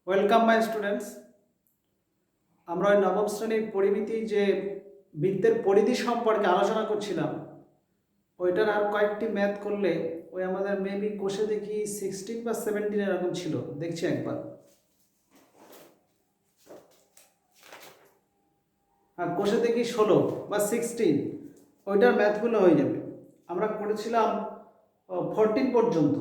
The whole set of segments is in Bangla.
Welcome my students. আমরা ওই নবম শ্রেণীর পরিমিতি যে বৃত্তের পরিধি সম্পর্কে আলোচনা করছিলাম, ওইটার আর কয়েকটি ম্যাথ করলে ওই আমাদের মেবি কোষে দেখি 16 বা 17 এরকম ছিল, দেখছি একবার। আর কোষে দেখি 16 বা 16, ওইটার ম্যাথগুলো হয়ে যাবে। আমরা করেছিলাম 14 পর্যন্ত,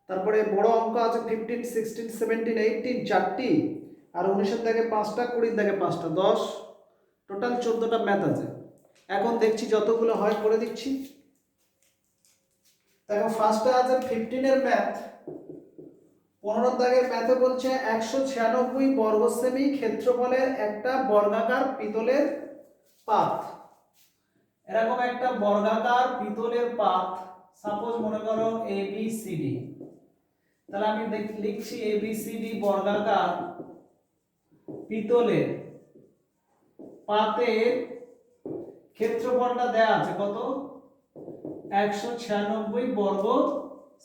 তারপরে বড় অঙ্ক আছে 15, 16, 17, 18 চারটি, আর 19-এর দাগে 5টা, 20-এর দাগে 5টা, 10, টোটাল 14টা ম্যাথ আছে। এখন দেখছি যতগুলো হয় করে দিচ্ছি। দেখো ফার্স্টে আছে 15-এর ম্যাথ। 15 দাগের ম্যাথে বলছে 196 বর্গ সেমি ক্ষেত্রফলের একটা বর্গাকার পিতলের পাত। এরকম একটা বর্গাকার পিতলের পাত, সাপোজ মনে করো ABCD। তাহলে আমি লিখছি ABCD বর্গাকার পিতলের পাতের ক্ষেত্রফলটা দেয়া আছে কত? 196 বর্গ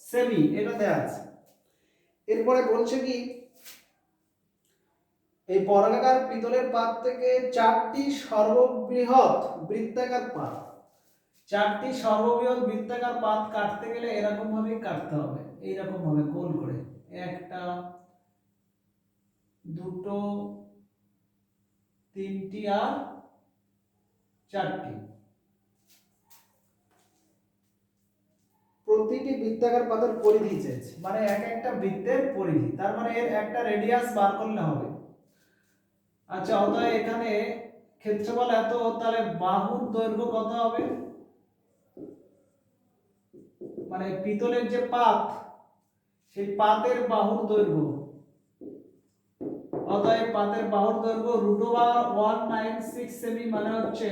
সেমি, এটা দেয়া আছে। এরপরে বলছে কি, এই বর্গাকার পিতলের পাত থেকে 4টি সর্ববৃহৎ বৃত্তাকার পাত, 4টি সর্ববৃহৎ বৃত্তাকার পাত কাটতে গেলে এরকম ভাবে কাটতে হবে, এইরকম ভাবে গোল করে, একটা, দুটো, তিনটি আর চারটি। প্রতিটি বৃত্তাকার পাতের পরিধি চেয়েছে, মানে এক একটা বৃত্তের পরিধি, তার মানে এর একটা রেডিয়াস বার করলে হবে। আচ্ছা, অতএব এখানে ক্ষেত্রফল এত, তাহলে বাহুর দৈর্ঘ্য কত হবে? মানে পিতলের যে পাত, সেই পাতের বাহুর দৈর্ঘ্য, অতএব পাতের বাহুর দৈর্ঘ্য √196 সেমি, মানে হচ্ছে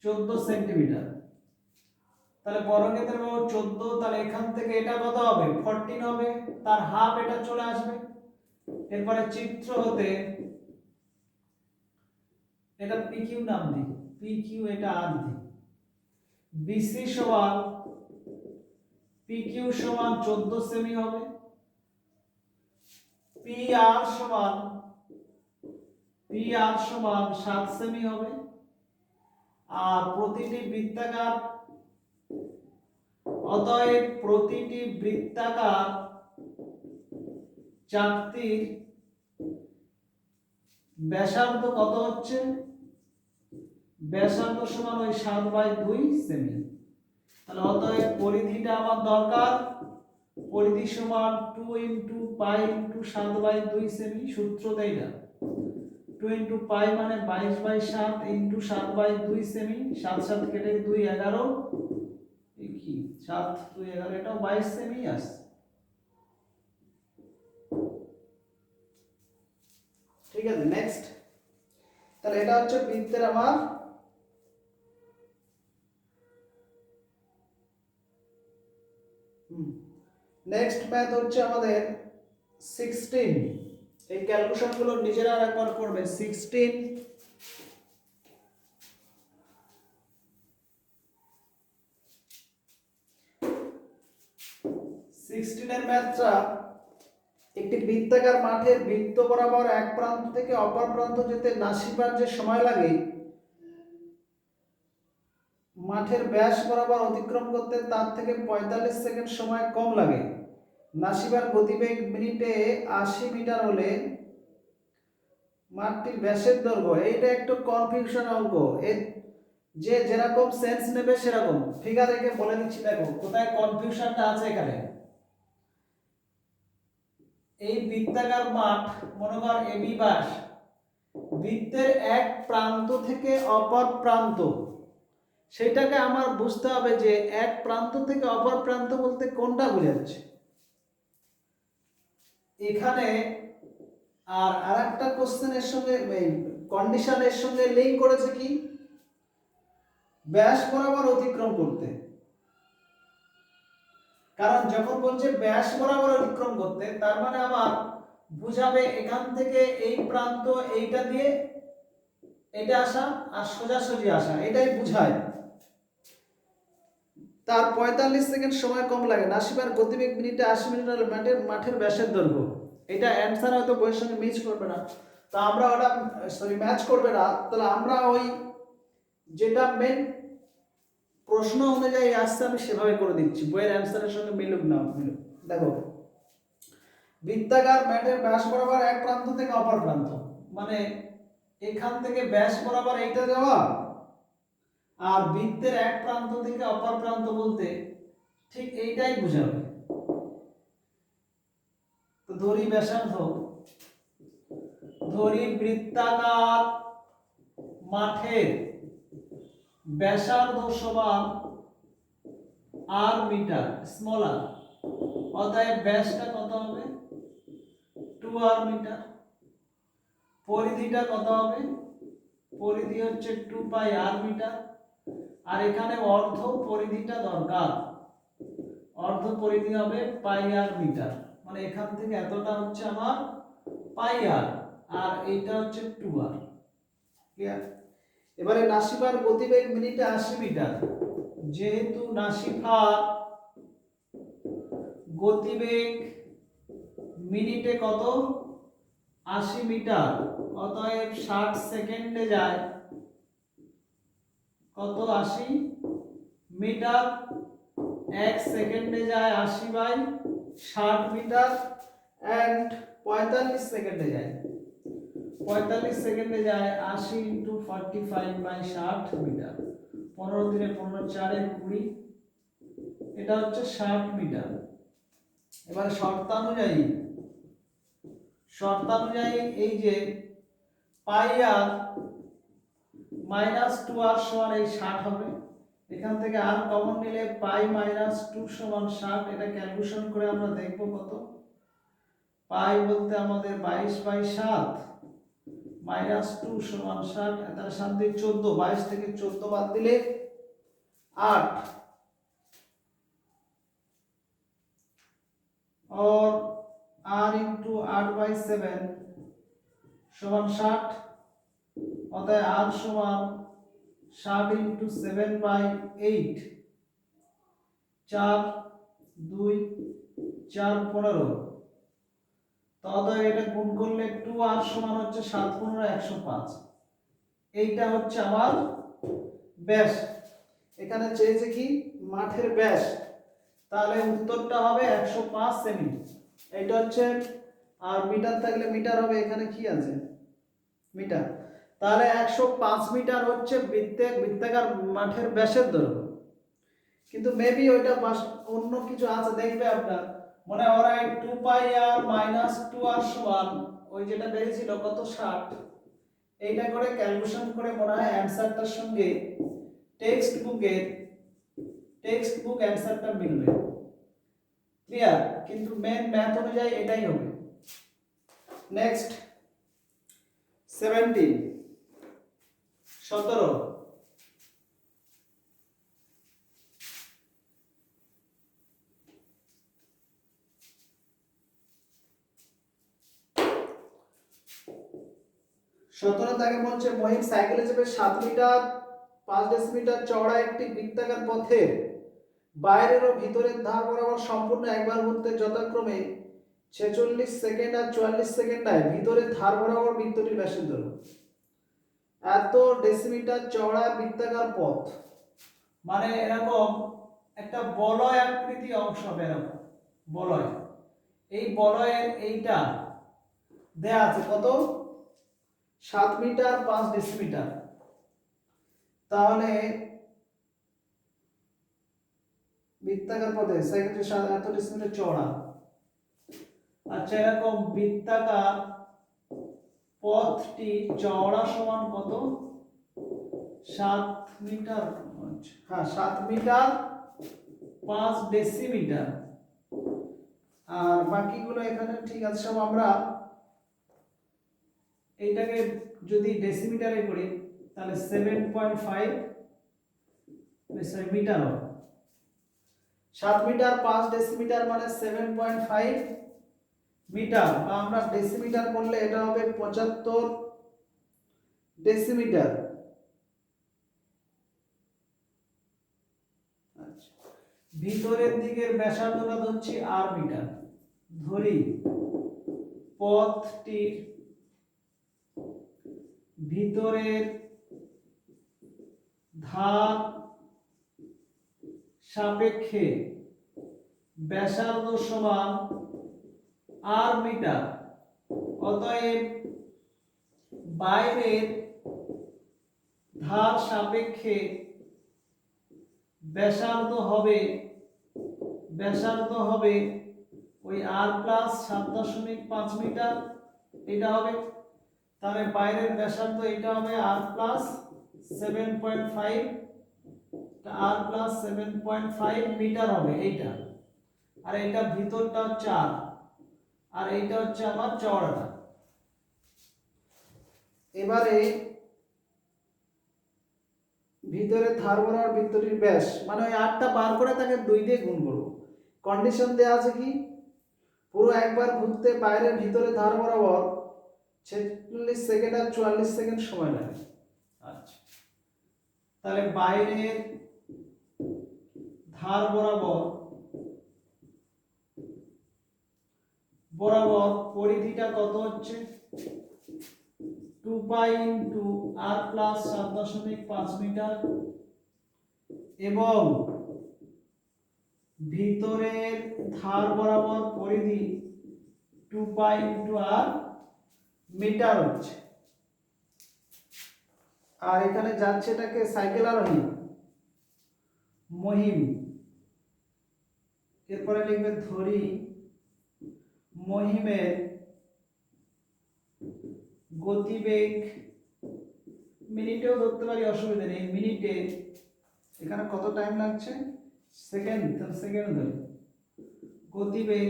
14 সেন্টিমিটার। তাহলে বর্গক্ষেত্রের বাহু 14, তাহলে এখান থেকে এটা কত হবে? 14 হবে, তার হাফ এটা চলে আসবে। এরপরে চিত্র হতে এটা PQ নাম দিই, PQ এটা আর দিই। BC সমান PQ সমান 14 সেমি হবে। PR সমান 7 সেমি হবে। আর প্রতিটি বৃত্তাকার, অতএব প্রতিটি বৃত্তাকার চাকতির ব্যাসার্ধ কত হচ্ছে? ব্যাসার্ধ সমান ওই 7/2 সেমি। তাহলে অতএব পরিধিটা আমার দরকার, পরিধি সমান 2 × পাই × 7/2 সেমি। সূত্রটা এটা, 2 × পাই মানে 22/7 × 7/2 সেমি। 7 7 কেটে 2 11, এই কি 7 2 11, এটাও 22 সেমি আসছে। ঠিক আছে, নেক্সট। তাহলে এটা হচ্ছে বৃত্তের আমার নেক্সট ম্যাথ হচ্ছে আমাদের 16। এই ক্যালকুলেশন গুলো নিজেরা একবার করবে। 16 এর ম্যাথটা, একটি বৃত্তাকার মাঠের বৃত্ত বরাবর এক প্রান্ত থেকে অপর প্রান্ত যেতে 80 বার যে সময় লাগে, মাঠের ব্যাস বরাবর অতিক্রম করতে তার থেকে 45 সেকেন্ড সময় কম লাগে। 80 বার গতিবেগ মিনিটে 80 মিটার হলে মাঠটির ব্যাসের দৈর্ঘ্য। এইটা একটু কনফিউশন অঙ্ক, এর যে যেরকম সেন্স নেবে সেরকম। ফিগার রেখে বলে দিচ্ছি, দেখো কোথায় কনফিউশনটা আছে এখানে। এই বৃত্তাকার মাঠ, মনে কর এবি ব্যাস, বৃত্তের এক প্রান্ত থেকে অপর প্রান্ত, সেটাকে আমার বুঝতে হবে যে এক প্রান্ত থেকে অপর প্রান্ত বলতে কোনটা বোঝাচ্ছে এখানে। আর আরেকটা কোশ্চেনের সঙ্গে কন্ডিশনের সঙ্গে লিংক করেছে কি, ব্যাস বরাবর অতিক্রম করতে। কারণ যখন বলছে ব্যাস বরাবর অতিক্রম করতে, তার মানে আমার বুঝাবে এখান থেকে এই প্রান্ত এইটা দিয়ে এটা আসা আর সোজাসুজি আসা, এটাই বুঝায়। তার 45 সেকেন্ড সময় কম লাগে। 80 বার গতিবেগ মিনিটে 80 মিটার হলে মাঠের ব্যাসের দৈর্ঘ্য। এটা অ্যান্সার হয়তো বইয়ের সঙ্গে ম্যাচ করবে না, তো আমরা ওটা ম্যাচ করবে না, তাহলে আমরা ওই যেটা মেন প্রশ্ন অনুযায়ী আসছে আমি সেভাবে করে দিচ্ছি, বইয়ের অ্যান্সারের সঙ্গে মিলুক না মিলুক। দেখো, বৃত্তাকার ম্যাটের ব্যাস বরাবর এক প্রান্ত থেকে অপর প্রান্ত, মানে এখান থেকে ব্যাস বরাবর এইটা যাওয়া, আর বৃত্তের এক প্রান্ত থেকে অপর প্রান্ত বলতে ঠিক এইটাই বোঝাবে। তো ধরি ব্যাসার্ধ, ধরি বৃত্তাকার মাঠের ব্যাসার্ধ সমান আর মিটার, স্মল আর, অতএব ব্যাসটা কত হবে 2r মিটার। পরিধিটা কত হবে, পরিধি হচ্ছে 2 পাই r মিটার। আর এখানে অর্ধ পরিধিটা দরকার, অর্ধ পরিধি হবে পাই r মিটার, মানে এখান থেকে এতটা হচ্ছে আমার পাই r, আর এইটা হচ্ছে 2r। ক্লিয়ার? এবারে নাসিফার গতিবেগ মিনিটে 80 মিটার, যেহেতু নাসিফার গতিবেগ মিনিটে কত 80 মিটার, অতএব 60 সেকেন্ডে যায় কত 80 মিটার, 1 সেকেন্ডে যায় 80 বাই 60 মিটার, এন্ড 45 সেকেন্ডে যায় 80 ইন্টু 45 বাই 60 মিটার, 15 দিনে 15 4 20, এটা হচ্ছে 60 মিটার। এবারে শর্তানুযায়ী এই যে পাই আর মাইনাস 2r সমান এই 60 হবে, এখান থেকে আর কমন নিলে পাই মাইনাস 2 সমান 60, এটা ক্যালকুলেশন করে আমরা দেখব কত। পাই বলতে আমাদের 22 বাই 7 মাইনাস 2 সমান 60, তাহলে 7 দিয়ে 14, 22 থেকে 14 বাদ দিলে 8, और r इंटू 8 बाई 7 সমান 60, অতএব r সমান 60 ইন্টু 7 বাই 8, 4 2 4 15, তো অতএব এটা গুণ করলে 2r সমান হচ্ছে 7 15 105, এইটা হচ্ছে আমার ব্যাস। এখানে চেয়েছে কি মাঠের ব্যাস, তাহলে উত্তরটা হবে 105 সেমি। এটা হচ্ছে, আর মিটার থাকলে মিটার হবে, এখানে কি আছে মিটার, তাহলে 105 মিটার হচ্ছে বৃত্তাকার মাঠের ব্যাসের দৈর্ঘ্য। কিন্তু মেবি ওইটা অন্য কিছু আছে, দেখবে আপনার মনে হয় ওরা 2 পাই আর মাইনাস 2r সমান ওই যেটা বেরিয়েছিল কত 60, এইটা করে ক্যালকুলেশন করে মনে হয় অ্যানসারটার সঙ্গে টেক্সট বুক অ্যানসারটা মিলবে। ক্লিয়ার? কিন্তু মেন ম্যাথ অনুযায়ী এটাই হবে। নেক্সট 17 17 তাকে বলছে মহিম সাইকেলে চেপে 7 মিটার 5 ডেসিমিটার চওড়া একটি বৃত্তাকার পথের বাইরের ও ভিতরের ধার বরাবর সম্পূর্ণ একবার ঘুরতে যথাক্রমে 46 সেকেন্ড আর 44 সেকেন্ডে ভিতরের ধার বরাবর বৃত্তটির ব্যাসের দৈর্ঘ্য। এত ডেসিমিটার চওড়া বৃত্তাকার পথ, মানে এরকম একটা বলয় আকৃতি অংশ হবে, এরকম বলয়, এই বলয়ের এইটা দেয়া আছে কত 7 মিটার 5 ডেসিমিটার, তাহলে বৃত্তাকার পথে সেকেন্ডে 7 এত ডেসিমিটার চওড়া। আচ্ছা, এরকম বৃত্তাকার পথটি চওড়া সমান কত 7 মিটার, হ্যাঁ 7 মিটার 5 ডেসিমিটার, আর বাকিগুলো এখানে ঠিক আছে সব। আমরা এইটাকে যদি ডেসিমিটারে করি তাহলে 7.5 মিটার হবে। 7 মিটার 5 ডেসিমিটার মানে 7.5 মিটার, বা আমরা ডেসিমিটার করলে এটা হবে 75 ডেসিমিটার। আচ্ছা, ভিতরের দিকের ব্যাসার্ধটা ধরছি r মিটার, ধরি পথটির ভিতরের ধার সাপেক্ষে ব্যাসার্ধ সমান r মিটার। অতএব বাইরের ধার সাপেক্ষে ব্যাসার্ধ হবে ওই r প্লাস 7.5 মিটার, এটা হবে। তাহলে বাইরের ব্যাসার্ধ এটা হবে r plus 7.5, r plus 7.5 metre হবে এইটা। আর এটা ভিতরটা 4, আর এইটা হচ্ছে আমার চওড়াটা। এবারে ভিতরে ধার বরাবর বৃত্তটির ব্যাস, মানে ওই 8টা বার করে তাকে 2 দিয়ে গুণ করব। কন্ডিশন দেয়া আছে কি, পুরো একবার ঘুরতে বাইরের ভিতরে ধার বরাবর 46 সেকেন্ড আর 44 সেকেন্ড সময় লাগে। আচ্ছা, তাহলে বাইরের ধার বরাবর পরিধিটা কত হচ্ছে 2 pi into r plus 7.5 metre, এবং ভিতরের ধার বরাবর পরিধি 2 পাই ইনটু r মিটার হচ্ছে। আর এখানে যাচ্ছে এটাকে সাইকেল আরোহী মহিম, এরপরে লিখবে ধরি মহিমের গতিবেগ, মিনিটেও ধরতে পারি, অসুবিধা নেই। মিনিটে এখানে কত টাইম লাগছে সেকেন্ড, তাহলে সেকেন্ড ধরি। গতিবেগ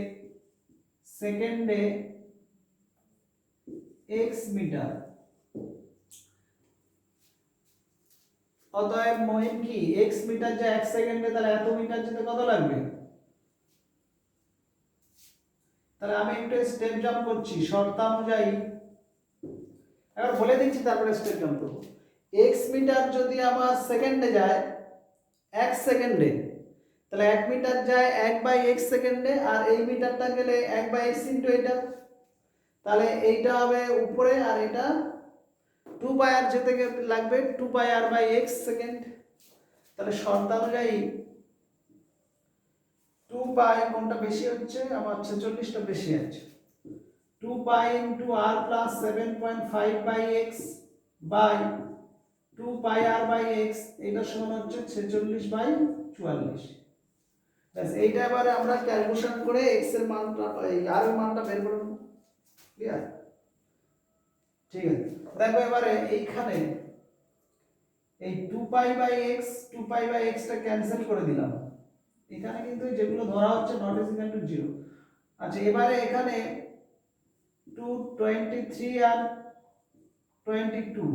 সেকেন্ডে x মিটার। অতএব মহিম কি x মিটার যা 1 সেকেন্ডে, তাহলে এত মিটার যেতে কত লাগবে? তাহলে আমি একটু স্টেপ জাম্প করছি শর্তানুযায়ী, এবার বলে দিচ্ছি তারপরে স্টেপ জাম্প করব। x মিটার যদি আমার সেকেন্ডে যায় 1 সেকেন্ডে, তাহলে 1 মিটার যায় 1/x সেকেন্ডে, আর এই মিটারটা গেলে 1/x ইনটু এটা, তাহলে এইটা হবে উপরে, আর এটা 2 পাই আর যেতে লাগবে 2 pi r by x second. তাহলে শর্তানুযায়ী 2 পাই কোনটা বেশি হচ্ছে, আমার 46টা বেশি আছে। 2 pi into r plus 7.5 by x by 2 pi r by x, এটা সমান হচ্ছে 46/44। ব্যাস, এইটা এবারে আমরা ক্যালকুলেশন করে x এর মানটা, এই r এর মানটা বের করব। ক্লিয়ার? ঠিক আছে, দেখো এবারে এইখানে এই 2 পাই বাই x টা ক্যান্সেল করে দিলাম। এখানে কিন্তু যেগুলো ধরা হচ্ছে নট ইজ ইকুয়াল টু 0। আচ্ছা, এবারে এখানে 223 আর 22,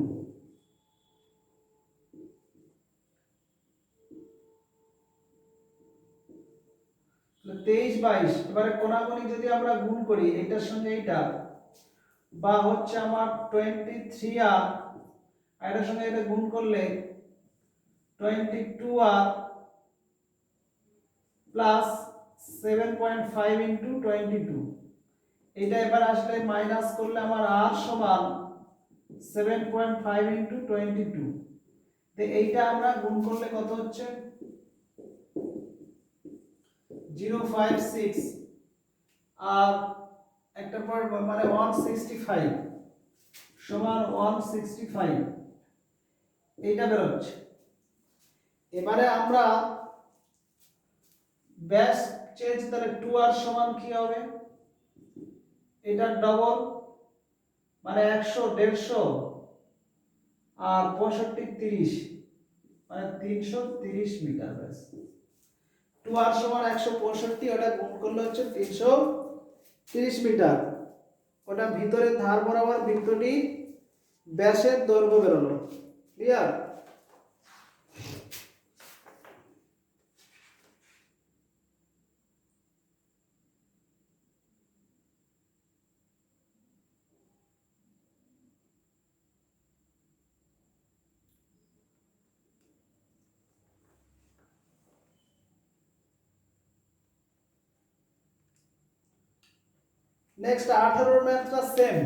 23 22। এবারে কোণাগুণি যদি আমরা গুণ করি এটার সঙ্গে এইটা, বা হচ্ছে আমার 23 আর এটার সঙ্গে এটা গুণ করলে 22 আর প্লাস 7.5 ইনটু 22, এটা এবার আসলে মাইনাস করলে আমার r সমান 7.5 ইনটু 22। তো এইটা আমরা গুণ করলে কত হচ্ছে 056, আর একটা পর মানে 165 সমান 165, এইটা বের হচ্ছে। এবারে আমরা ব্যাস চেঞ্জ, তাহলে 2r সমান কি হবে, এটা ডবল মানে 100 150 আর 65 30, মানে 330 মিটার। ব্যাস 2r সমান 165, ওটা গুণ করলে হচ্ছে 330 মিটার। ওটা ভিতরে ধার বরাবর বৃত্তটি ব্যাসের দৈর্ঘ্য বেরোলো। ক্লিয়ার? নেক্সট 18 ম্যাথটা সেম।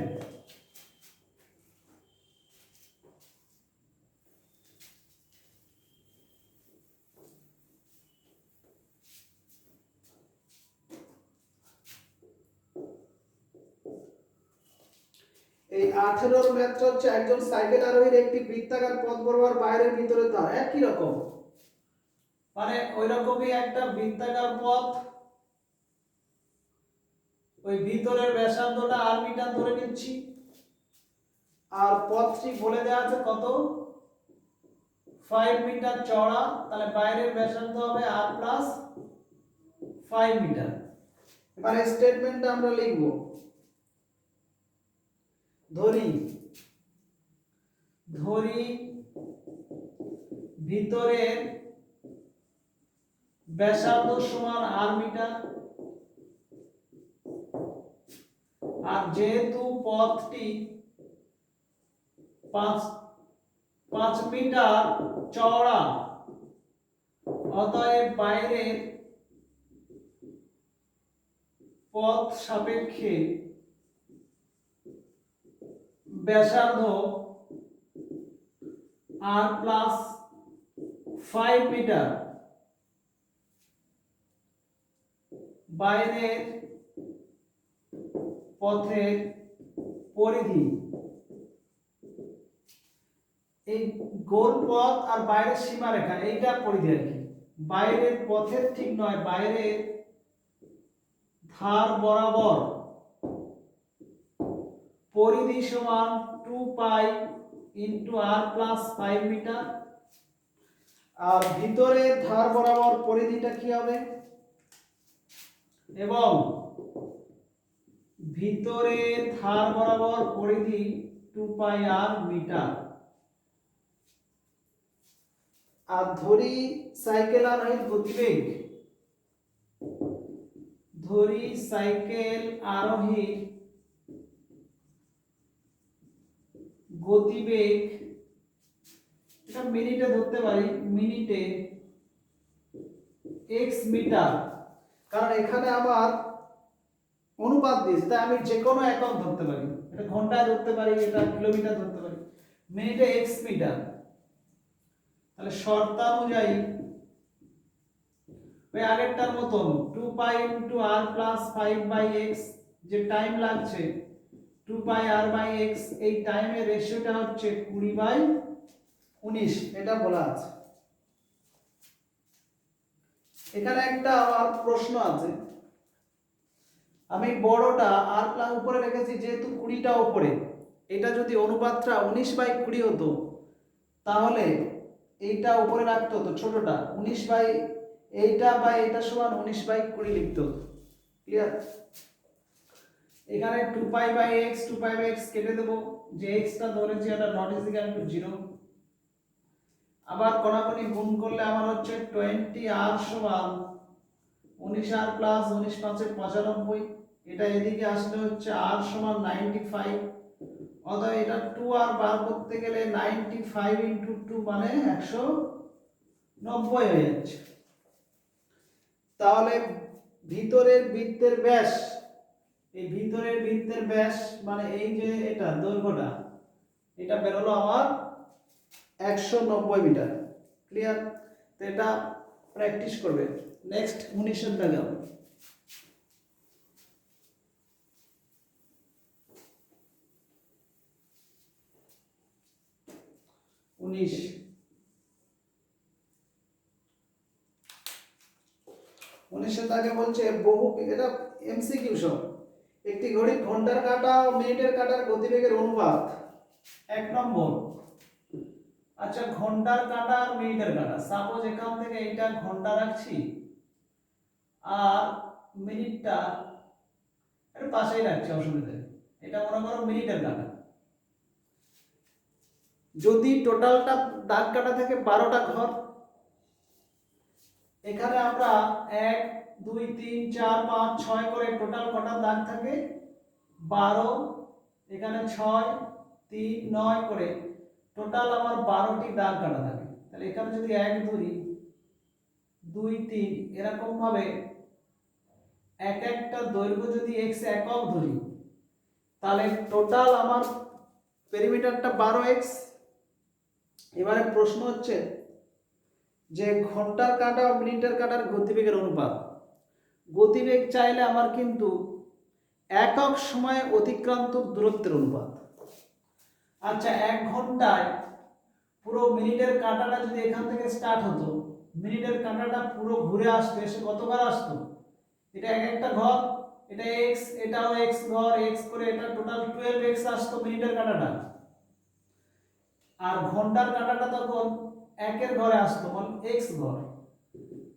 এই 18 ম্যাথটা হচ্ছে একজন সাইকেল আরোহীর একটি বৃত্তাকার পথ বরাবর বাইরের ভিতরে ধার একই রকম, মানে ওই রকমই একটা বৃত্তাকার পথ, ওই ভিতরের ব্যাসার্ধটা আর মিটার ধরে নিচ্ছি, আর পথটি বলে দেওয়া আছে কত 5 মিটার চওড়া, তাহলে বাইরের ব্যাসার্ধ হবে আর প্লাস 5 মিটার। এবারে স্টেটমেন্টটা আমরা লিখব, ধরি ভিতরের ব্যাসার্ধ সমান আর মিটার, আর যেহেতু পথটি 5 মিটার চওড়া, অতএব বাইরের পথ সাপেক্ষে ব্যাসার্ধ আর প্লাস 5 মিটার, বাইরের পথের পরিধি, এই গোল পথ আর বাইরের সীমারেখা এইটা পরিধি আর কি, বাইরের পথের ঠিক নয়, বাইরের ধার বরাবর পরিধি সমান 2 পাই ইনটু আর প্লাস 5 মিটার, আর ভিতরের ধার বরাবর পরিধিটা কি হবে, এবং ভিতরের ধার বরাবর পরিধি 2 পাই আর মিটার। আর ধরি সাইকেল আরোহীর গতিবেগ, ধরি সাইকেল আরোহীর গতিবেগ, এটা মিনিটে ধরতে পারি, মিনিটে x মিটার, কারণ এখানে আমার অনুপাত দিয়েছে তাই আমি যে কোনো একক ধরতে পারি, এটা ঘন্টায় ধরতে পারি, এটা কিলোমিটার ধরতে পারি, মিনিটে x মিটার। তাহলে শর্তানুযায়ী ওই আগেরটার মতন 2 pi into r plus 5 by x, যে টাইম লাগছে 2 পাই r বাই x, এই টাইমের রেশিওটা হচ্ছে 20 বাই 19, এটা বলা আছে। এখানে একটা আমার প্রশ্ন আছে, আমি বড়টা আর প্লাস উপরে রেখেছি যেহেতু 20টা উপরে, এটা যদি অনুপাতটা 19 বাই 20 হতো তাহলে এইটা উপরে রাখতে হতো ছোটটা 19 বাই এইটা বা এটা সমান 19 বাই 20 লিখতে হতো। ক্লিয়ার? এখানে 2 pi by x 2 pi by x কেটে দেব, যে x টা ধরেছি এটা নট ইজ ইকুয়াল টু 0, আবার কোণাকুণি গুণ করলে আমার হচ্ছে 20r সমান 19r প্লাস 19 5 95, এটা এদিকে আসলে হচ্ছে r সমান 95, অতএব এটা 2r বার করতে গেলে 95 ইনটু 2 মানে 190 হয়ে যাচ্ছে। তাহলে ভিতরের বৃত্তের ব্যাস, এই ভিতরের বৃত্তের ব্যাস মানে এই যে এটা দৈর্ঘ্যটা, এটা বেরোলো আমার 190 মিটার। ক্লিয়ার? তো এটা প্র্যাকটিস করবে। নেক্সট 19 এর দাগ, 19 দাগে বলছে বহু, এটা এমসিকিউ সব, একটি ঘড়ির ঘন্টার কাঁটা ও মিনিটের কাঁটার গতিবেগের অনুপাত। 1 নম্বর, আচ্ছা ঘন্টার কাঁটা আর মিনিটের কাঁটা, সাপোজ এখান থেকে এইটা ঘন্টা রাখছি আর মিনিটটা এর পাশেই রাখছি, অসুবিধা নেই, এটা মনে করো মিনিটের কাঁটা। যদি টোটালটা দাগ কাটা থেকে 12টা ঘর, এখানে আমরা 1 2 3 4 5 6 করে টোটাল কটা দাগ থাকে 12, এখানে 6 3 9 করে টোটাল আমার 12টি দাগ কাটা থাকে। তাহলে এখানে যদি 1 ধরি 2 3 এরকম ভাবে এক একটা দৈর্ঘ্য যদি x একক ধরি তাহলে টোটাল আমার পেরিমিটারটা 12x। এবারে প্রশ্ন হচ্ছে যে ঘন্টার কাঁটা ও মিনিটের কাঁটার গতিবেগের অনুপাত। গতিবেগ চাইলে আমার কিন্তু একক সময়ে অতিক্রান্ত দূরত্বের অনুপাত। আচ্ছা, 1 ঘন্টায় পুরো মিনিটের কাঁটাটা যদি এখান থেকে স্টার্ট হতো, মিনিটের কাঁটাটা পুরো ঘুরে আসতো, এসে কতবার আসতো? এটা এক একটা ঘর, এটা x, এটাও x ঘর, x করে এটা টোটাল 12x আসতো মিনিটের কাঁটাটা। আর ঘন্টার কাঁটাটা তখন একের ঘরে আসতো, মানে x ঘর।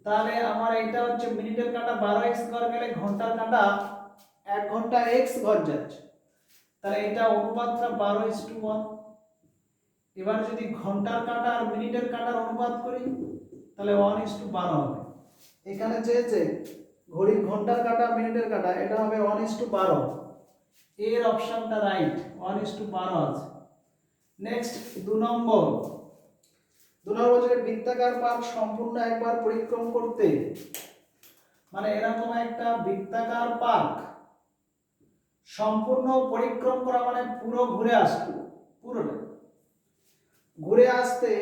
তাহলে আমার এটা হচ্ছে মিনিটের কাঁটা 12x ঘর গেলে ঘন্টার কাঁটা 1 ঘন্টা x ঘর যাচ্ছে, তাহলে এটা অনুপাতটা 12:1। এবার যদি ঘন্টার কাঁটা আর মিনিটের কাঁটার অনুপাত করি তাহলে 1:12 হবে। এখানে চেয়েছে ঘড়ির ঘন্টার কাঁটা মিনিটের কাঁটা, এটা হবে 1:12। এর অপশনটা রাইট, 1:12 আছে। নেক্সট 2 নম্বর বলছে বৃত্তাকার পার্ক সম্পূর্ণ একবার পরিক্রম করতে, মানে এরকম একটা বৃত্তাকার পার্ক সম্পূর্ণ পরিক্রম করা মানে পুরো ঘুরে আসা, পুরোটা ঘুরে আসতে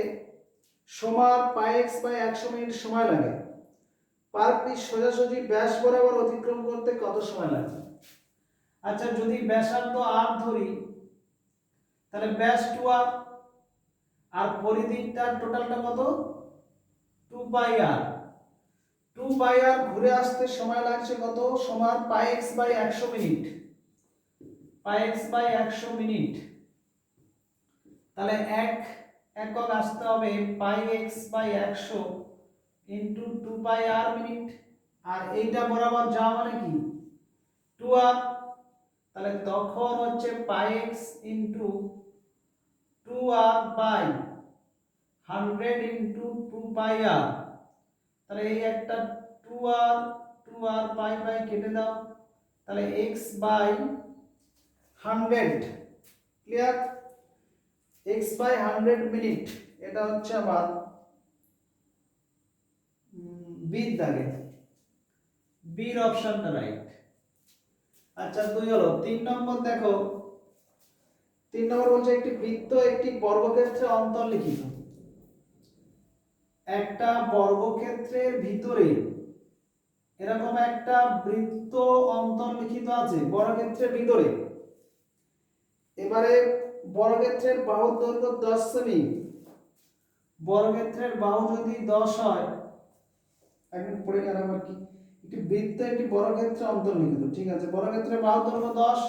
সমান πx/100 মিনিট সময় লাগে। পার্কটি সোজাসুজি ব্যাস বরাবর অতিক্রম করতে কত সময় লাগে? আচ্ছা, যদি ব্যাসার্ধ r ধরি তাহলে ব্যাস 2r, আর পরিধিটা টোটালটা কত? 2πr। 2πr ঘুরে আসতে সময় লাগছে কত? সমান πx/100 মিনিট। πx/100 মিনিট, তাহলে এক একক আসতে হবে πx/100 ইনটু 2πr মিনিট, আর এইটা বরাবর যাওয়া মানে কি 2r, তাহলে তখন হচ্ছে πx into 2r/100 into 2πr। তাহলে এই একটা 2r পাই কেটে দাও, তাহলে x/100 ক্লিয়ার, x/100 মিনিট। এটা হচ্ছে আবার বির দাগে, বির অপশনটা রাইট। আচ্ছা, 2 হলো। 3 নম্বর দেখো, 3 নম্বর বলছে একটি বৃত্ত একটি বর্গক্ষেত্রে অন্তর্লিখিত। একটা বর্গক্ষেত্রের ভিতরে এরকম একটা বৃত্ত অন্তর্লিখিত আছে বর্গক্ষেত্রের ভিতরে। এবারে বর্গক্ষেত্রের বাহুর দৈর্ঘ্য 10 সেমি। বর্গক্ষেত্রের বাহু যদি 10 হয়, এখন পড়ে গেল আবার কি, একটি বৃত্ত একটি বর্গক্ষেত্রে অন্তর্লিখিত, ঠিক আছে। বর্গক্ষেত্রের বাহুর দৈর্ঘ্য 10,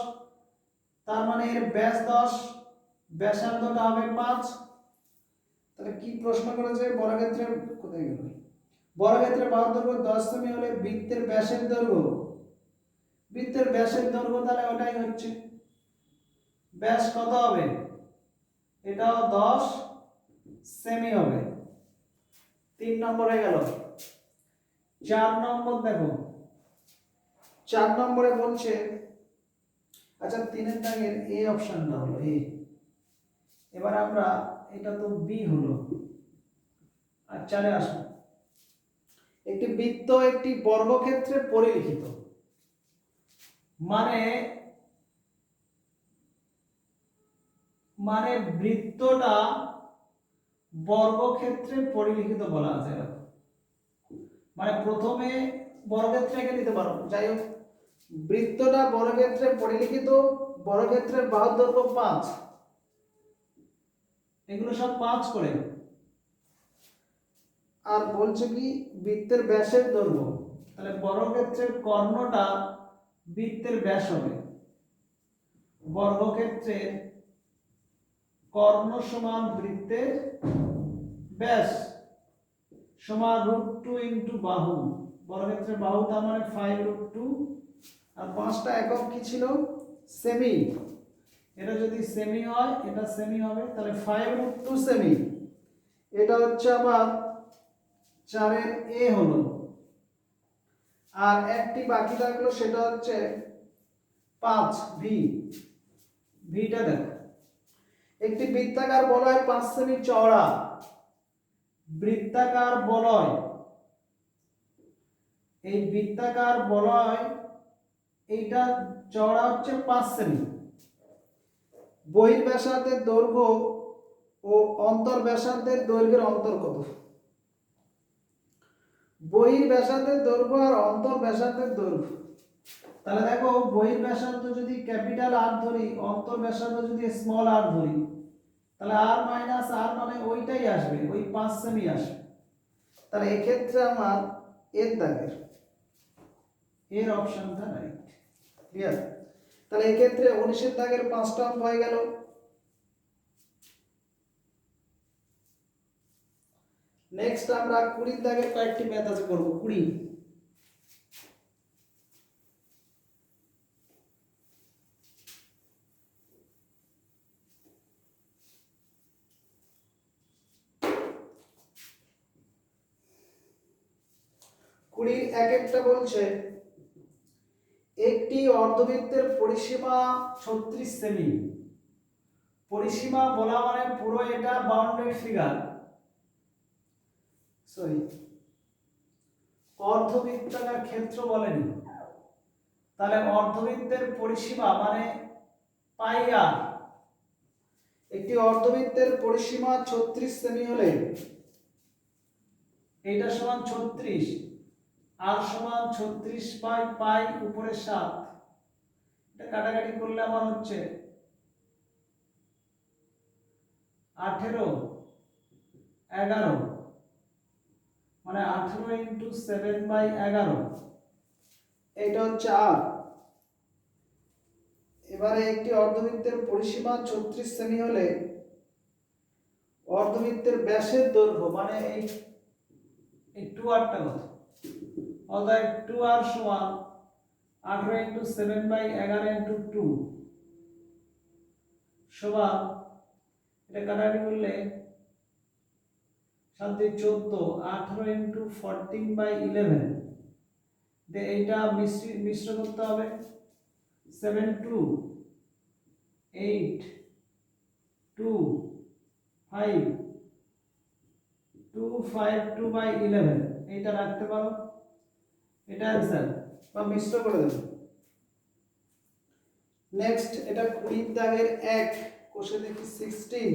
তার মানে এর ব্যাস 10, ব্যাসার্ধটা হবে 5। তাহলে কি প্রশ্ন করেছে? বর্গক্ষেত্রের কোথায় গেল? বর্গক্ষেত্রের বাহুর দৈর্ঘ্য 10 সেমি হলে বৃত্তের ব্যাসের দৈর্ঘ্য, বৃত্তের ব্যাসের দৈর্ঘ্য তাহলে ওটাই হচ্ছে ব্যাস কত হবে? এটাও 10 সেমি হবে। 3 নম্বর হয়ে গেল। 4 নম্বর দেখো, 4 নম্বরে বলছে, আচ্ছা 3 এর দাগের এ অপশনটা হলো এ। এবার আমরা, এটা তো বি হলো, আর 4 এ আসো। একটি বৃত্ত একটি বর্গক্ষেত্রে পরিলিখিত, মানে বৃত্তটা বর্গক্ষেত্রে পরিলিখিত বলা আছে। মানে প্রথমে বর্গক্ষেত্রে এঁকে দিতে পারো, যাই হোক বৃত্তটা বর্গক্ষেত্রে পরিলিখিত, বর্গক্ষেত্রের বাহুর দৈর্ঘ্য 5, এগুলো সব 5 করে। আর বলছে কি বৃত্তের ব্যাসের দৈর্ঘ্য, তাহলে বর্গক্ষেত্রের কর্ণটা বৃত্তের ব্যাস হবে। বর্গক্ষেত্রের কর্ণ সমান বৃত্তের ব্যাস সমান √2 ইনটু বাহু। বর্গক্ষেত্রের বাহু তার মানে 5√2, আর 5টা একক কি ছিল? সেমি। এটা যদি সেমি হয়, এটা সেমি হবে, তাহলে 5√2 সেমি। এটা হচ্ছে আবার 4 এর এ হলো। আর একটি বাকি থাকলো, সেটা হচ্ছে 5 ভি। ভিটা দেখো, একটি বৃত্তাকার বলয় 5 সেমি চওড়া। বৃত্তাকার বলয়, এই বৃত্তাকার বলয় এইটা চওড়া হচ্ছে 5 সেমি। বহির্ব্যাসার্ধের দৈর্ঘ্য ও অন্তর্ব্যাসার্ধের দৈর্ঘ্যের অন্তর কত? বহির্ব্যাসার্ধের দৈর্ঘ্য আর অন্তর্ব্যাসার্ধের দৈর্ঘ্য, তাহলে দেখো বহির্ব্যাসার্ধ যদি ক্যাপিটাল আর ধরি, অন্তর্ব্যাসার্ধ যদি স্মল আর ধরি, তাহলে আর মাইনাস আর মানে ওইটাই আসবে, ওই 5 সেমি আসবে। তাহলে এই ক্ষেত্রে আমার এর দাগের এর অপশনটা রাইট। ক্লিয়ার? তাহলে এই ক্ষেত্রে 19 এর দাগের 5টা অঙ্ক হয়ে গেল। নেক্সট আমরা 20 এর দাগের কয়েকটি ম্যাথ আছে করব। 20 এক একটা বলছে একটি অর্ধবৃত্তের পরিসীমা 36 সেমি। পরিসীমা বলা মানে পুরো এটা বাউন্ডেড ফিগার, সরি অর্ধবৃত্তাকার ক্ষেত্র বলেনি। তাহলে অর্ধবৃত্তের পরিসীমা মানে পাই আর। একটি অর্ধবৃত্তের পরিসীমা 36 সেমি হলে এইটা সমান 36, আর সমান 36 বাই পাই উপরে 7। এটা কাটাকাটি করলে আমার হচ্ছে 18 11, মানে 18 ইন্টু 7 বাই 11, এটা হচ্ছে আর। এবারে একটি অর্ধবৃত্তের পরিসীমা 36 সেমি হলে অর্ধবৃত্তের ব্যাসের দৈর্ঘ্য মানে এই 2 আরটা কত? অতএব 2 আর সমান 18 ইন্টু 7 বাই 11 ইন্টু 2 সমান, এটা কাটাকাটি করলে 7 দিয়ে 14, 18 ইন্টু 14 বাই 11, এইটা মিশ্র করতে হবে 7 2 8 2 5 2 5 2 বাই 11, এইটা রাখতে পারো, এটা आंसर বা মিশ্র করে দেব। নেক্সট এটা 20 দাগের 1 কোষে দেখি 16।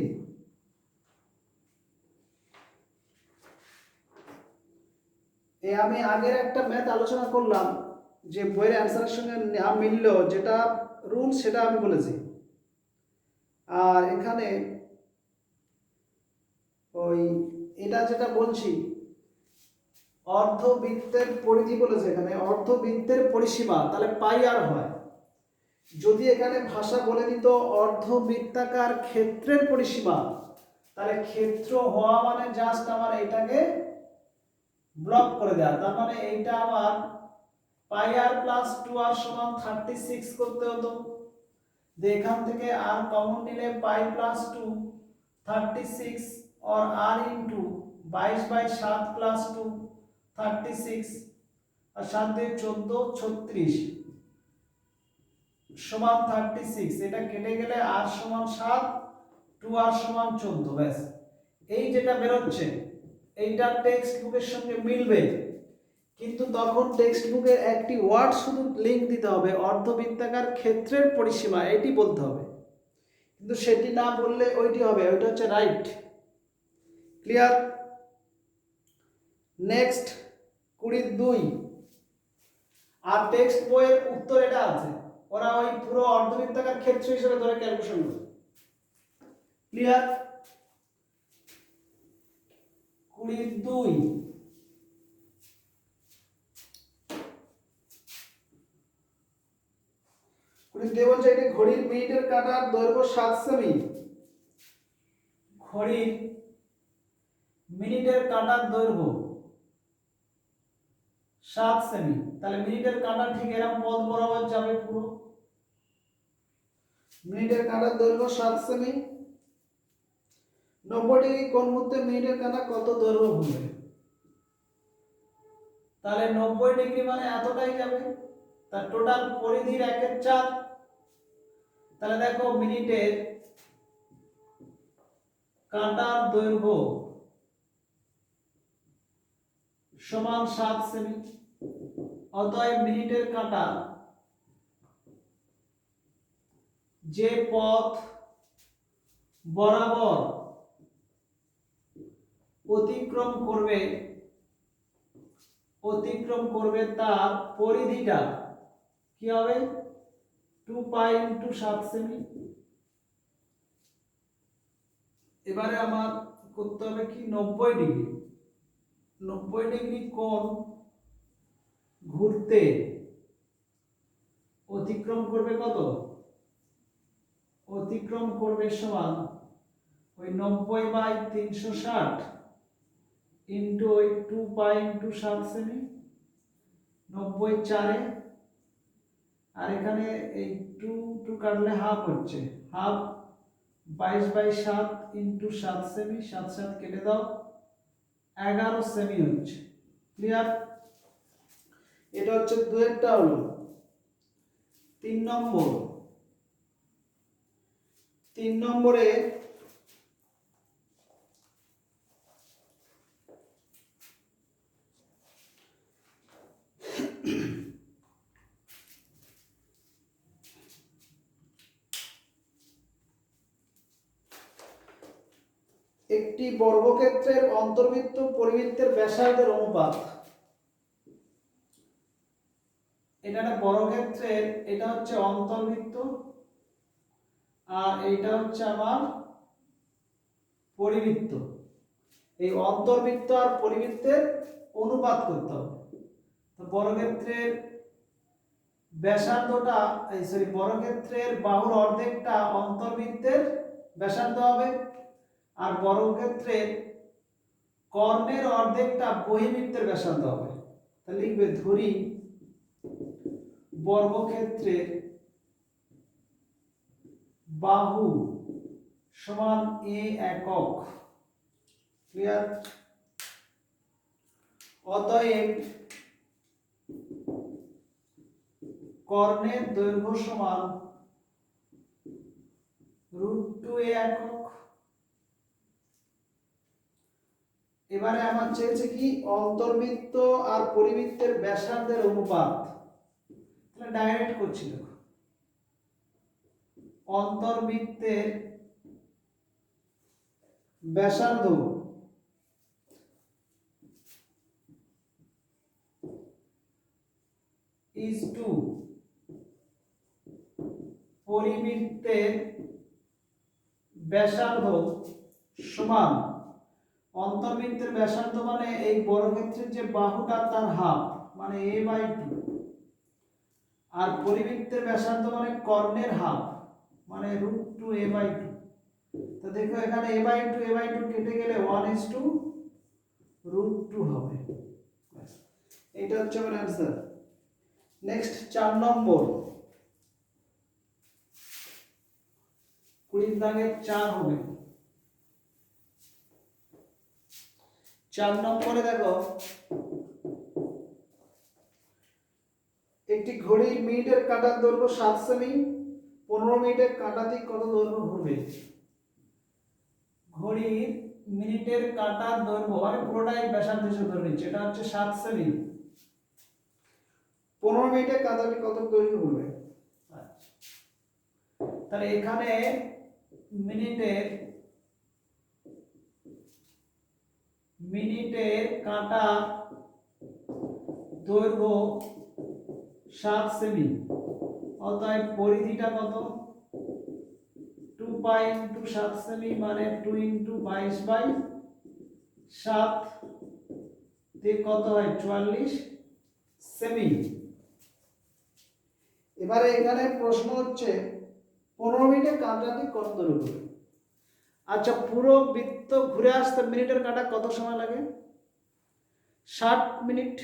আমি আগের একটা ম্যাথ আলোচনা করলাম যে বইয়ের অ্যানসারের সঙ্গে না মিললেও যেটা রুল সেটা আমি বলেছি। আর এখানে ওই এটা যেটা বলছি অর্ধবৃত্তের পরিধি বলেছে, এখানে অর্ধবৃত্তের পরিসীমা, তাহলে পাই আর হয়। যদি এখানে ভাষা বলে দিত অর্ধবৃত্তাকার ক্ষেত্রের পরিসীমা, তাহলে ক্ষেত্র হওয়া মানে জাস্ট আমার এটাকে ব্লক করে দেওয়া, তার মানে এইটা আমার পাই আর প্লাস 2 আর সমান 36 করতে হতো। যে এখান থেকে আর কমন নিলে পাই প্লাস 2 36 और r इंटू 22 बाई 7 प्लस 2 36 और 7 দিয়ে 14 36 সমান 36, এটা কেটে গেলে r সমান 7 2r সমান 14, ব্যাস। এই যেটা বের হচ্ছে এইটা টেক্সট বুকের সঙ্গে মিলবে, কিন্তু তখন টেক্সট বুকের একটি ওয়ার্ড শুধু লিংক দিতে হবে, অর্ধবৃত্তাকার ক্ষেত্রের পরিসীমা এটি বলতে হবে, কিন্তু সেটি না বললে ওইটি হবে, ওইটা হচ্ছে রাইট। ক্লিয়ার? নেক্সট 22 আর টেক্সট বইয়ের উত্তর এটা আছে, ওরা ওই পুরো অর্ধবৃত্তাকার ক্ষেত্র হিসেবে ধরে ক্যালকুলেশন করে। ক্লিয়ার? 22 বলছে এটি ঘড়ির মিনিটের কাঁটার দৈর্ঘ্য 7 সেমি। ঘড়ির মিনিটের কাঁটার দৈর্ঘ্য 7 সেমি, তাহলে মিনিটের কাঁটা ঠিক এরকম পথ বরাবর যাবে পুরো। মিনিটের কাঁটার দৈর্ঘ্য 7 সেমি, 90 ডিগ্রি কোণ মুহূর্তে মিনিটের কাঁটা কত দৈর্ঘ্য হবে? তাহলে 90 ডিগ্রি মানে এতটাই যাবে, তার টোটাল পরিধির 1/4। তাহলে দেখো মিনিটের কাঁটার দৈর্ঘ্য সমান 7 সেমি, অতএব মিনিটের কাঁটা যে পথ বরাবর অতিক্রম করবে তার পরিধিটা কি হবে 2 পাই ইনটু 7 সেমি। এবারে আমার করতে হবে কি 90 ডিগ্রি কোণ ঘুরতে অতিক্রম করবে কত, অতিক্রম করবে সমান ওই 90/360 ইনটু ওই 2 পাই ইনটু 7 সেমি, 90 4 আর এখানে এই 2 কাটলে হাফ হচ্ছে, হাফ 22/7 ইনটু 7 সেমি, 7 7 কেটে দাও, 11 সেমি হচ্ছে। ক্লিয়ার? এটা হচ্ছে দুয়েরটা হলো। 3 নম্বরে একটি বর্গক্ষেত্রের অন্তর্বৃত্ত পরিবৃত্তের ব্যাসার্ধের অনুপাত। এটা একটা বর্গক্ষেত্রের, এটা হচ্ছে অন্তর্বৃত্ত আর এইটা হচ্ছে আমার পরিবৃত্ত। এই অন্তর্বৃত্ত আর পরিবৃত্তের অনুপাত করতে হবে। তো বর্গক্ষেত্রের ব্যাসার্ধটা বর্গক্ষেত্রের বাহুর অর্ধেকটা অন্তর্বৃত্তের ব্যাসার্ধ হবে আর বর্গক্ষেত্রের কর্ণের অর্ধেকটা বহির্বৃত্তের ব্যাসার্ধ হবে। তাহলে লিখবে ধরি বর্গক্ষেত্রের বাহু সমান a একক। ক্লিয়ার? অতএব কর্ণের দৈর্ঘ্য সমান √2a একক। এবারে আমার চেয়েছে কি অন্তর্বৃত্ত আর পরিবৃত্তের ব্যাসার্ধের অনুপাত। তাহলে ডাইরেক্ট করছি, দেখো অন্তর্বৃত্তের ব্যাসার্ধ is to পরিবৃত্তের ব্যাসার্ধ সমান, অন্তর্বৃত্তের ব্যাসার্ধ মানে এই বর্গক্ষেত্রের যে বাহুটা তার হাফ মানে a/2 আর পরিবৃত্তের ব্যাসার্ধ মানে কর্ণের হাফ মানে √2a/2। তো দেখো এখানে a/2 কেটে গেলে 1:√2 হবে। এটা হচ্ছে আমার অ্যানসার। নেক্সট 4 নম্বর, 20 দাগের 4 হবে। 4 নম্বরে দেখো একটি ঘড়ির মিনিটের কাঁটার দৈর্ঘ্য 7 সেমি, 15 মিনিটের কাঁটা দিক কত দৈর্ঘ্য ঘুরবে। ঘড়ির মিনিটের কাঁটার দৈর্ঘ্য মানে পুরোটাই ব্যাসার্ধ হিসেবে ধরে নিচ্ছি, এটা হচ্ছে 7 সেমি, 15 মিনিটের কাঁটাটি কত দৈর্ঘ্য ঘুরবে। তাহলে এখানে মিনিটের কাঁটা দৈর্ঘ্য 7 সেমি, অতএব পরিধিটা কত 2 পাই ইনটু 7 সেমি মানে 2 ইনটু 22/7 দিয়ে কত হয় 44 সেমি। এবারে এখানে প্রশ্ন হচ্ছে 15 মিনিটে কাঁটাটি কত দূর হবে। আচ্ছা, পুরো বৃত্ত ঘুরে আসতে মিনিটের কাঁটা কত সময় লাগে 60 মিনিট।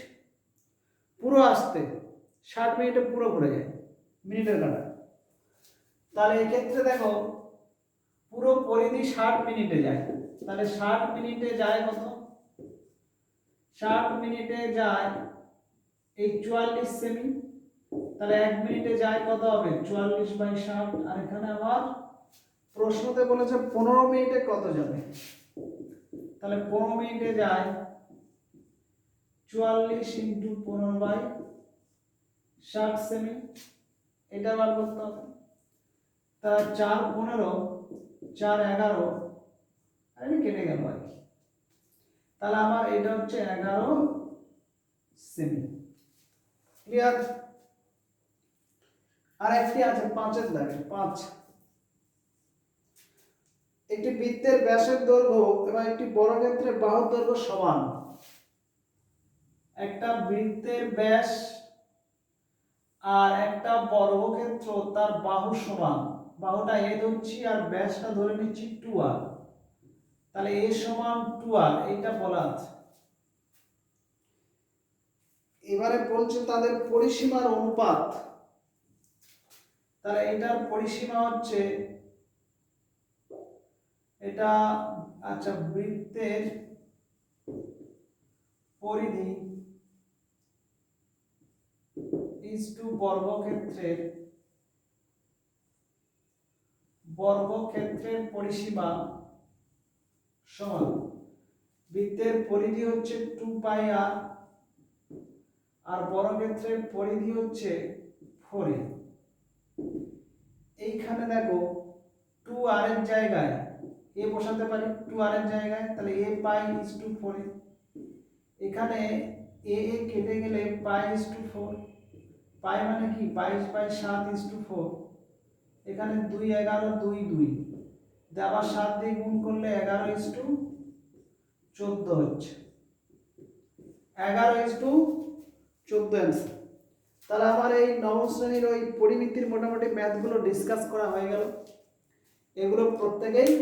পুরো আসতে 60 মিনিটে পুরো ঘুরে যায় মিনিটের কাঁটা। তাহলে এই ক্ষেত্রে দেখো পুরো পরিধি 60 মিনিটে যায়, তাহলে 60 মিনিটে যায় কত, 60 মিনিটে যায় এই 44 সেমি। তাহলে 1 মিনিটে যায় কত হবে 44/60। আর এখানে আবার প্রশ্নতে বলেছে 15 মিনিটে কত যাবে, তাহলে 15 মিনিটে যায় 44 ইনটু 15/60 সেমি, এটা বার করতে হবে। তা 4 15 4 11 আর এটা কেটে গেল আর কি। তাহলে আমার এটা হচ্ছে 11 সেমি। ক্লিয়ার? আর একটি আছে 5 এর দাগে 5। একটি বৃত্তের ব্যাসের দৈর্ঘ্য এবং একটি বর্গক্ষেত্রের বাহুর দৈর্ঘ্য সমান। একটা বৃত্তের ব্যাস আর একটা বর্গক্ষেত্র তার বাহু সমান। বাহুটা a ধরছি আর ব্যাসটা ধরে নিচ্ছি 2r। তাহলে a সমান 2r এইটা বলা আছে। এবারে বলছে তাদের পরিসীমার অনুপাত। তাহলে এটার পরিসীমা হচ্ছে এটা, আচ্ছা, বৃত্তের পরিধি ইজ টু বর্গক্ষেত্রের পরিসীমা সমান। বৃত্তের পরিধি হচ্ছে 2πr আর বর্গক্ষেত্রের পরিধি হচ্ছে 4a। এইখানে দেখো 2r এর জায়গায় a বসাতে পারি, 2r এর জায়গায়, তাহলে a pi is two 4a। এখানে a কেটে গেলে পাই ইজ টু 4। পাই মানে কি, 22/7 ইজ টু 4। এখানে 2 11 2 2, আবার 7 দিয়ে গুণ করলে 11 ইজ টু 14 হচ্ছে। 11 ইজ টু 14 অ্যান্সার। তাহলে আমার এই নবম শ্রেণীর ওই পরিমিতির মোটামুটি ম্যাথগুলো ডিসকাস করা হয়ে গেল। এগুলো প্রত্যেকেই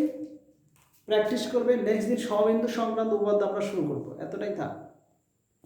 প্র্যাকটিস করবে। নেক্সট দিন সমবিন্দু সংক্রান্ত উপপাদ্য আমরা শুরু করব। এতটাই থাক।